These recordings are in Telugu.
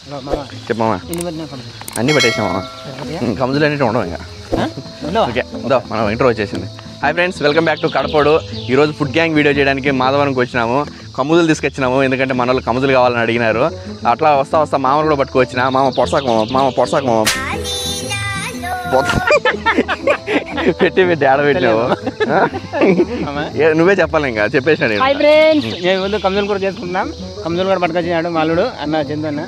చెప్పమ్మా అన్నీ పెట్టేసామా కమ్జులు అన్నిటి ఉండవు ఇంకా ఓకే ఉందో మనం ఇంటర్ వచ్చేసింది. Hi friends, welcome back to Kadapodu. ఈరోజు ఫుడ్ గ్యాంగ్ వీడియో చేయడానికి మాధవరంకి వచ్చినాము. కమ్ముదులు తీసుకొచ్చినాము ఎందుకంటే మన వాళ్ళు కమ్ముదులు కావాలని అడిగినారు. అట్లా వస్తా మామూలు కూడా పట్టుకొచ్చిన మామ పొడసాక మామ పెట్టి ఆడబెట్టినావు. నువ్వే చెప్పాలి ఇంకా చెప్పేసినా. హాయ్ ఫ్రెండ్స్, మేము కమ్జులు కూడా చేసుకుంటున్నాం. కమ్జులు కూడా పట్టుకొచ్చినాడు మాలుడు అన్న చందు అన్న.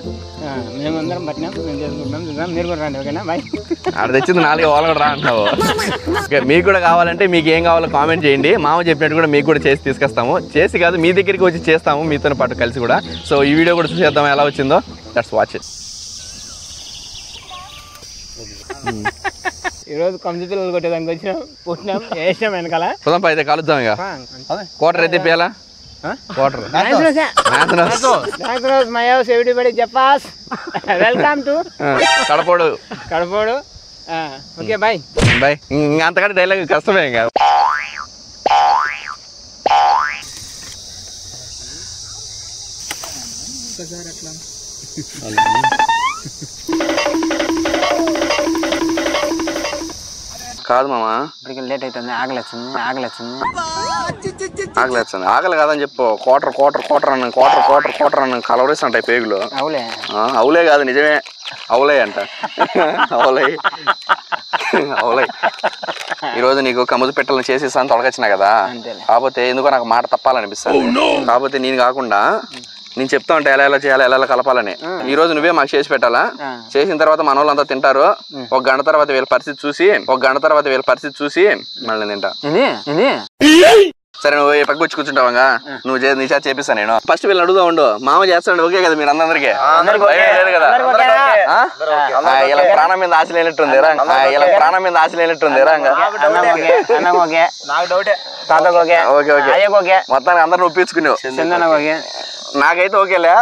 మేమందరం పట్టినాం, మేము చేసుకుంటున్నాం. చూద్దాం, మీరు కూడా రండి. ఓకేనా? బాయ్. ఆడ తెచ్చింది 4 వాళ్ళు కూడా రా అంటున్నావు. ఓకే, మీకు కూడా కావాలంటే మీకు ఏం కావాలో కామెంట్ చేయండి. మామ చెప్పినట్టు కూడా మీకు కూడా చేసి తీసుకొస్తాము. చేసి కాదు, మీ దగ్గరికి వచ్చి చేస్తాము మీతో పాటు కలిసి కూడా. సో ఈ వీడియో కూడా చూసేద్దాం ఎలా వచ్చిందో. Let's watch it. ఈరోజు కమ్జు పిల్లలు కొట్టేదానికి వచ్చినాం, పుట్టినాం, వేసినాం వెనకాల. పోదాం అయితే కలుద్దాం. ఇక క్వార్టర్ అయితే ఇప్పియాలా? క్వార్టర్ మై హౌస్ ఎవ్రీబడి జపాస్. Welcome to Kadapodu. Okay bye. Bye. ఇంకా అంతకంటే డైలాగ్ కష్టమే. ఇంకా కాదు మామ, ఇప్పటికి లేట్ అవుతుంది. ఆకలి వచ్చింది. ఆకలి కాదని చెప్పు. క్వార్టర్ అన్న కలవరేసి అంటాయి పేగులు. అవులే కాదు, నిజమే అవులే అంట. అవులే. ఈరోజు నీకు కమ్ముదు పెట్టాలని చేసేసాను తొడకొచ్చినా కదా. కాకపోతే ఎందుకో నాకు మాట తప్పాలనిపిస్తుంది. కాకపోతే నేను కాకుండా నేను చెప్తా ఉంటా ఎలా చేయాలి, ఎలా కలపాలని. ఈ రోజు నువ్వే మాకు చేసి పెట్టాలా. చేసిన తర్వాత మన వాళ్ళంతా తింటారు. ఒక గంట తర్వాత వీళ్ళ పరిస్థితి చూసి మళ్ళీ తింటా. సరే, నువ్వు పక్క వచ్చి కూర్చుంటావా? నువ్వు నీ చేత చేపిస్తా. నేను ఫస్ట్ వీళ్ళని అడుగుతా ఉండు. మామ చేస్తాడు ఓకే కదా? మీరు అందరికీ కదా? ఇలా ప్రాణం మీద ఆశ లేనట్టుంది. మొత్తానికి అందరిని ఒప్పించుకున్నావు. నాకైతే ఓకేలే.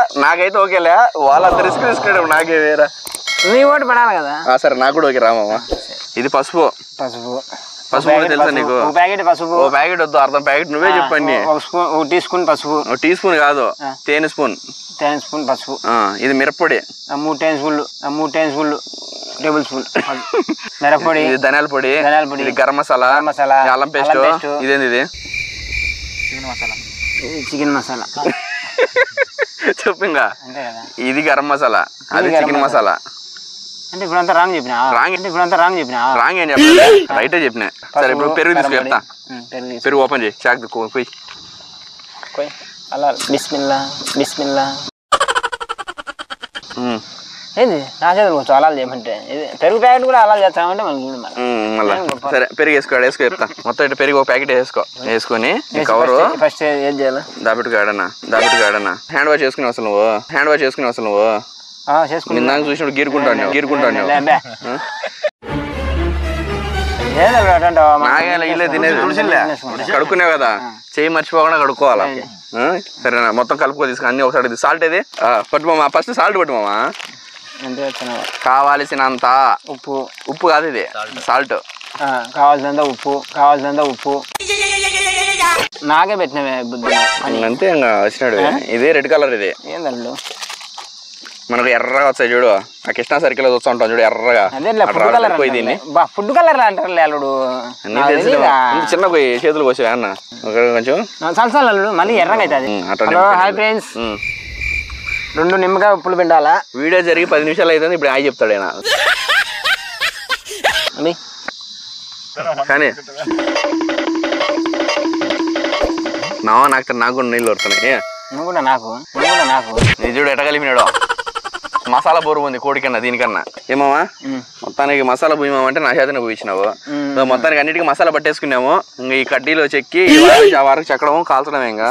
వాళ్ళంతా రిస్క్ తీసుకున్నాడు. నాకే వేరా నీ ఓటు పడాలి కదా. సరే, నాకు కూడా ఓకే రామమ్మ. ఇది పసుపు తెలుసా నీకు? ఓ ప్యాకెట్ వద్దు, అర్ధం ప్యాకెట్ నువ్వే చెప్పండి. ఒక టీ స్పూన్ పసుపు. టీ స్పూన్ కాదు, తేనె స్పూన్ పసుపు. ఇది మిరప్పొడి 3 టేబుల్ టేబుల్ స్పూన్ మిరప్పొడి. ఇది ధనియాల పొడి. ఇది గరం మసాలా, అల్లం పేస్ట్. ఇదేంది? ఇది చికెన్ మసాలా. చెప్పు ఇంకా. ఇది గరం మసాలా, అది చికెన్ మసాలా. అంటే ఇప్పుడంతా రాంగ్ చెప్పినా. రాంగ్ ఏం చెప్పినా, రైటే చెప్పినా. సరే, ఇప్పుడు పెరుగు తీసుకు చెప్తా. పెరుగు ఓపెన్ చేయి. చాక్ పోయి అలా బిస్మిల్లా. ఏంది నా చేతులు కొంచెం అలాలు చేయమంటే? పెరుగు ప్యాకెట్ కూడా అలాలు చేస్తామంటే మళ్ళీ. సరే, పెరుగు వేసుకో చెప్తా. మొత్తం ఇటు పెరుగు ఒక ప్యాకెట్ వేసుకొని కవరు ఫస్ట్ ఏం చేయాలి? దాపెట్టుకు ఆడన్నా. హ్యాండ్ వాష్ చేసుకుని అసలు నువ్వు నిన్నాక చూసినప్పుడు గీరుకుంటాను. నాగేలా ఇల్లే తినేది. కడుక్కునేవు కదా, చేయి మర్చిపోకుండా కడుక్కోవాలా. సరేనా? మొత్తం కలుపుకో. తీసుకుని అన్ని ఒకసారి. సాల్ట్ ఏది? పట్టుమామా, ఫస్ట్ సాల్ట్ పట్టుమామా. కావాల్సినంత ఉప్పు కాదు, ఇది సాల్ట్. కావాల్సినంత ఉప్పు. నాకే పెట్టినవే బుద్ధి అంతే. ఇంకా వచ్చినాడు. ఇది రెడ్ కలర్. ఇది ఏందల్లు మనకు ఎర్రగా వస్తాయి చూడు. ఆ కృష్ణా సర్కిల్ చూస్తూ ఉంటాం చూడు, ఎర్రగా. దీన్ని ఫుడ్ కలర్ అంటారు అల్లుడు. చిన్న పోయి చేతులు పోసే అన్న కొంచెం అల్లుడు, మళ్ళీ ఎర్రగా అవుతుంది. హాయ్ ఫ్రెండ్స్, 2 నిమ్మకాయ ఉప్పులు పిండాలా. వీడియో జరిగి 10 నిమిషాలు అవుతుంది. ఇప్పుడు ఆయన చెప్తాడు ఆయన. కానీ నాకు కూడా నీళ్ళు వస్తున్నాయి. నాకు నీ చూడు ఎట్ట కలిపినాడు. మసాలా బోరు ఉంది కోడికన్నా దీనికన్నా. ఏమావా మొత్తానికి మసాలా పోయిమామంటే నా చేతనే పోయించినావు. మొత్తానికి అన్నిటికీ మసాలా పట్టేసుకున్నాము. ఇంకా ఈ కడ్డీలో చెక్కి ఆ వరకు చెక్కడము కాల్చడం. ఇంకా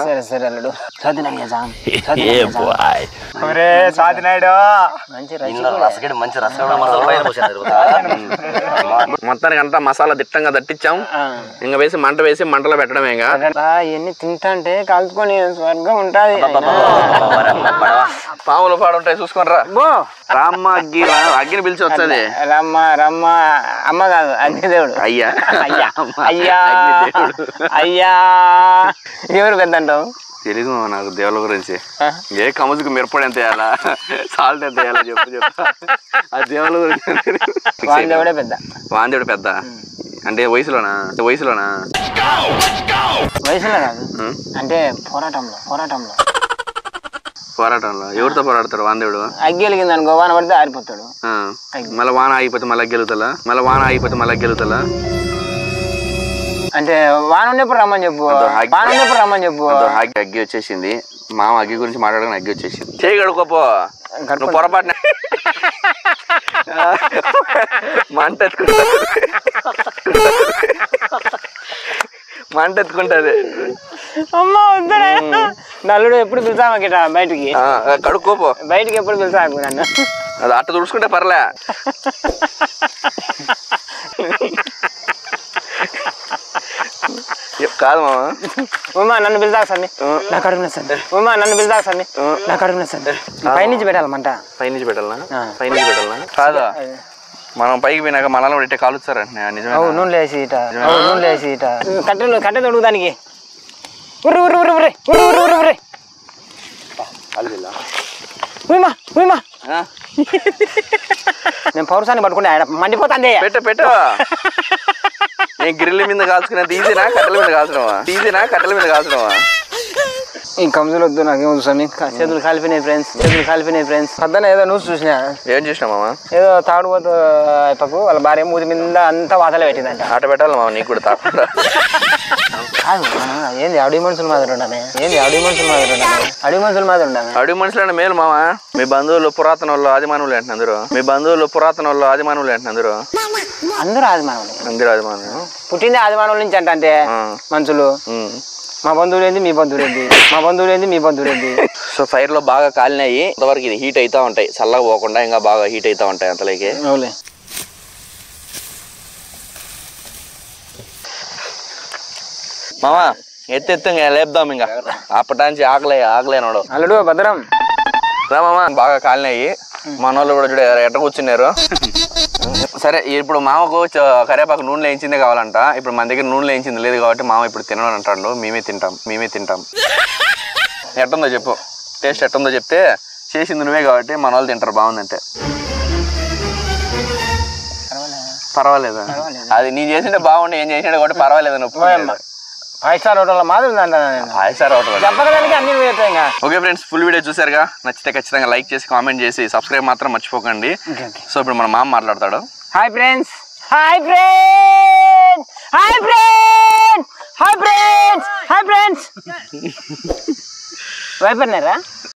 మొత్తానికి అంతా మసాలా దిట్టంగా దట్టించాం. ఇంకా వేసి మంటలో పెట్టడమే. ఇంకా ఇవన్నీ తింటే కాల్చుకొని స్వర్గం ఉంటాయి. పాములు పాడుంటాయి చూసుకొని రా. రామ్మ అగ్గిని పిలిచి వస్తుంది. రమ్మ అమ్మ కాదు, అగ్నిదేవుడు. అయ్యా అయ్యా ఎవరు పెద్ద అంటావు? తెలీదు నాకు దేవుళ్ళ గురించి. ఏ కముజుకు మిరపడి ఎంత వేయాలా, సాల్ట్ ఎంత వేయాలా చెప్పు. ఆ దేవుళ్ళ గురించి వాందేవుడు పెద్ద అంటే వయసులోనా? వయసులో కాదు, అంటే పోరాటంలో ఎవరితో పోరాడతాడు వాందేవుడు? అగ్గి వెలిగింది అనుకో, వాన పడితే ఆరిపోతాడు. మళ్ళీ వాన ఆగిపోతే మళ్ళీ గెలుతలా అంటే వాన ఉన్నప్పుడు రమ్మని చెప్పు. అగ్గి వచ్చేసింది. మామ అగ్గి గురించి మాట్లాడగానే అగ్గి వచ్చేసింది. చేయి కడుకోపో, పొరపాటున మంట ఎత్తుకుంటది. అమ్మా వద్దురా, నల్లుడు ఎప్పుడు పిలిచామా గిట బయటికి? కడుక్కోపో, బయటికి ఎప్పుడు పిలిచాకు నన్ను. అది అట్ట తుడుచుకుంటే పర్లే. కాదు మామ, నన్ను పిలిచాక సండి, నా కడుపు నచ్చండి. నన్ను పిలిచాక సండి, నా కడుపు నచ్చండి. పైనుంచి పెట్టాలమంట. పైనుంచి పెట్టాలనా? కాదా? మనం పైకి పోయినాక మనలో ఇట్టే కాలుస్తారంట. నిజమే. నూనె లేసి కట్టె తొడుగు దానికి. నేను పౌరుషాన్ని పట్టుకుంటే ఆయన మండిపోతాంది. పెట్టు. నేను గ్రిల్ మీద కాల్చుకునేది ఈజీనా, కట్టెల మీద కాల్చడమా? ఈ కమ్జులు వద్దు, నాకేమొద్దు స్వామి. చేతులు కాలిపోయినాయి ఫ్రెండ్స్. పద్దన ఏదో న్యూస్ చూసినా. ఏం చూసినా మామ? ఏదో తాగుబోతు అయిపోకు వాళ్ళ భార్య మూతి మీద అంతా వాతలే పెట్టిందంట. ఆట పెట్టాలి మామ, నీకు కూడా తాకుండా. కాదు, ఏంది అడవి మనుషుల మాదిరి ఉండాలి. అడవి మనుషులు అంటే మేలు మామ. మీ బంధువులు పురాతన వాళ్ళు ఆదిమానవులు అంటే అందరూ. అందరూ ఆదిమానవులు. పుట్టింది ఆదిమానవుల నుంచి అంటే మనుషులు. మా బంధువులు ఏంది, మీ బంధువులు ఏంది. సో ఫైర్ లో బాగా కాలినాయి. ఇంతవరకు ఇది హీట్ అవుతా ఉంటాయి, చల్లగా పోకుండా ఇంకా బాగా హీట్ అవుతా ఉంటాయి అంతలోకి. మామా ఎత్తు లేపుదాం ఇంకా. అప్పటాంచి ఆకలేనాడు. అల్లుడు భద్రం రా మామా. బాగా కాలినాయి. మనోళ్ళు కూడా చూడ ఎట్ట కూర్చున్నారు. సరే, ఇప్పుడు మామకు కరివేపాకు నూనె వేయించిందే కావాలంట. ఇప్పుడు మన దగ్గర నూనె వేయించింది లేదు కాబట్టి మామ ఇప్పుడు తినడం అంటాడు. మేమే తింటాం. ఎట్టుందో చెప్పు, టేస్ట్ ఎట్టుందో చెప్తే. చేసింది నువ్వే కాబట్టి మన వాళ్ళు తింటారు బాగుందంటే. పర్వాలేదా? అది నేను చేసింటే బాగుండే, ఏం చేసినా కాబట్టి పర్వాలేదు. నువ్వు 5 స్టార్ హోటల్ మాత్రం 5 స్టార్ హోటల్. అన్ని. ఓకే ఫ్రెండ్స్, ఫుల్ వీడియో చూసారుగా. నచ్చితే ఖచ్చితంగా లైక్ చేసి కామెంట్ చేసి సబ్స్క్రైబ్ మాత్రం మర్చిపోకండి. సో ఇప్పుడు మన మామ మాట్లాడతాడు. Hi friends వైపర్నారా.